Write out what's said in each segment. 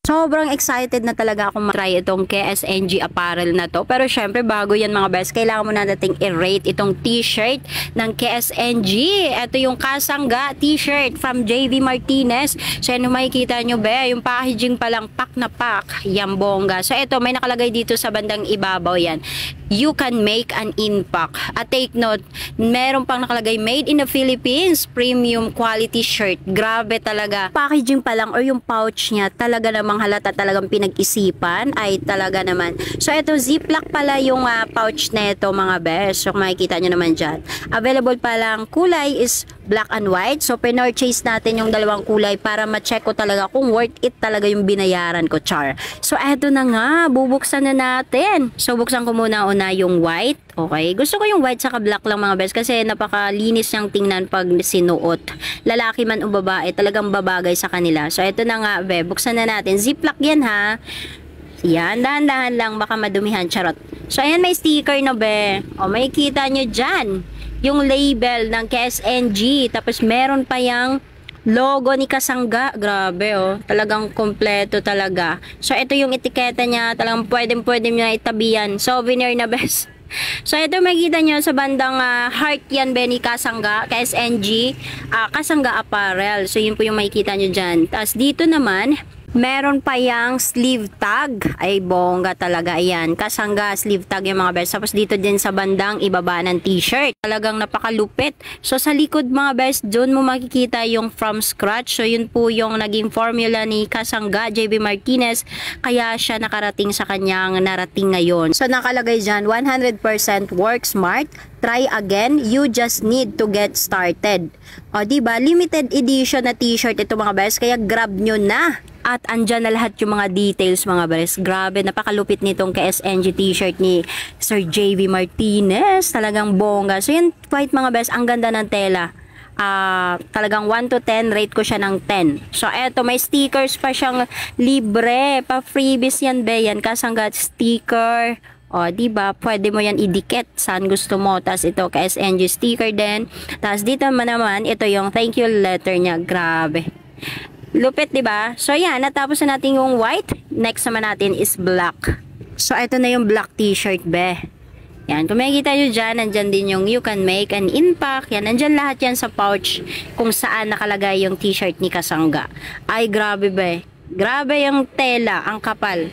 Sobrang excited na talaga akong matry itong KSNG apparel na to. Pero syempre, bago yan mga best, kailangan mo na nating i-rate itong t-shirt ng KSNG. Ito yung Kasangga t-shirt from JV Martinez. So yan yung makikita nyo be, yung packaging pa lang, pack na pack. Yan bongga. So ito, may nakalagay dito sa bandang ibabaw yan. You can make an impact. At take note, meron pang nakalagay made in the Philippines, premium quality shirt. Grabe talaga. Packaging pa lang or yung pouch niya, talaga namang halata talagang pinag-isipan. Ay talaga naman. So ito, ziplock pala yung pouch nito mga best. So makikita nyo naman dyan. Available pa lang kulay is black and white. So pinurchase natin yung dalawang kulay para ma-check ko talaga kung worth it talaga yung binayaran ko, char. So eto na nga, bubuksan na natin. So buksan ko muna yung white. Okay, gusto ko yung white saka black lang mga best kasi napakalinis niyang tingnan pag sinuot. Lalaki man o babae, talagang babagay sa kanila. So ito na nga be, buksan na natin. Ziplock yan ha. Yan, dahan-dahan lang, baka madumihan, charot. So ayan, may sticker na be. O makikita nyo dyan yung label ng KSNG. Tapos meron pa yung logo ni Kasangga. Grabe oh. Talagang kompleto talaga. So ito yung etiketa niya. Talagang pwede nyo itabi yan. Souvenir na best. So ito makikita nyo sa bandang heart yan be ni Kasangga. KSNG. Kasangga apparel. So yun po yung makikita nyo dyan. Tapos dito naman, meron pa yung sleeve tag. Ay, bongga talaga. Ayan, Kasangga sleeve tag yung mga best. Tapos dito din sa bandang ibaba ng t-shirt. Talagang napakalupit. So sa likod mga best, doon mo makikita yung from scratch. So yun po yung naging formula ni Kasangga, JB Martinez. Kaya siya nakarating sa kanyang narating ngayon. So nakalagay dyan, 100% work smart. Try again, you just need to get started. O diba, limited edition na t-shirt ito mga best. Kaya grab nyo na. At andyan na lahat yung mga details mga best. Grabe, napakalupit nitong KSNG t-shirt ni Sir JV Martinez. Talagang bongga. So yun, quite mga best, ang ganda ng tela. Talagang 1 to 10, rate ko siya ng 10. So eto, may stickers pa siyang libre. Pa freebies yan be, yan Kasangga sticker. O, diba? Pwede mo yan idikit saan gusto mo. Tapos ito, KSNG sticker din. Tapos dito naman, ito yung thank you letter niya. Grabe. Lupit, diba? So, yan. Natapos na natin yung white. Next naman natin is black. So, ito na yung black t-shirt, be. Yan. Kung makikita nyo dyan, nandyan din yung you can make an impact. Yan. Nandyan lahat yan sa pouch kung saan nakalagay yung t-shirt ni Kasangga. Ay, grabe, be. Grabe yung tela. Ang kapal.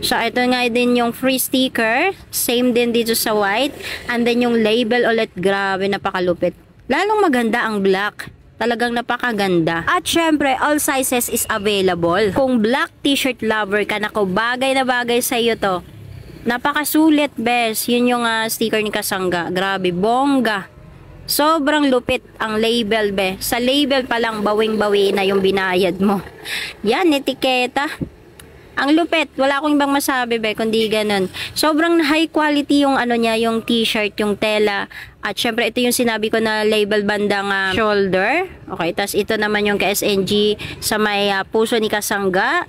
So, ito nga din yung free sticker. Same din dito sa white. And then yung label ulit. Grabe, napakalupit. Lalong maganda ang black. Talagang napakaganda. At syempre, all sizes is available. Kung black t-shirt lover ka, nako, bagay na bagay sa iyo to. Napakasulit, best. Yun yung sticker ni Kasangga. Grabe, bongga. Sobrang lupit ang label, be. Sa label pa lang, bawing-bawi na yung binayad mo. Yan, etiketa. Ang lupit, wala akong ibang masabi be, kundi ganun. Sobrang high quality yung ano niya, yung t-shirt, yung tela. At syempre ito yung sinabi ko na label bandang shoulder. Okay, tas ito naman yung KSNG sa may puso ni Kasangga.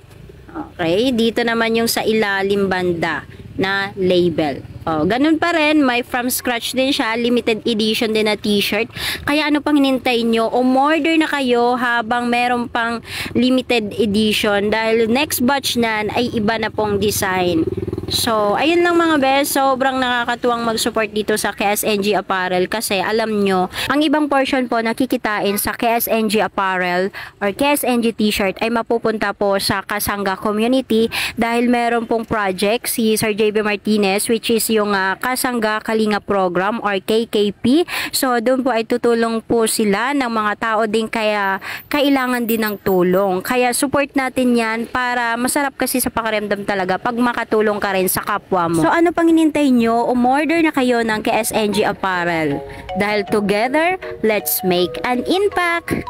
Okay, dito naman yung sa ilalim banda na label. Oh, ganun pa rin, may from scratch din siya, limited edition din na t-shirt. Kaya ano pang hinintay nyo? Umorder na kayo habang meron pang limited edition dahil next batch nan ay iba na pong design. So, ayun lang mga best, sobrang nakakatuwang mag-support dito sa KSNG Apparel kasi alam nyo, ang ibang portion po nakikitain sa KSNG Apparel or KSNG T-shirt ay mapupunta po sa Kasangga community dahil meron pong project si Sir JB Martinez which is yung Kasangga Kalinga Program or KKP. So, doon po ay tutulong po sila ng mga tao din kaya kailangan din ng tulong. Kaya support natin yan para masarap kasi sa pakiramdam talaga pag makatulong ka rin sa kapwa mo. So ano pang hinintay nyo? Umorder na kayo ng KSNG Apparel. Dahil together, let's make an impact!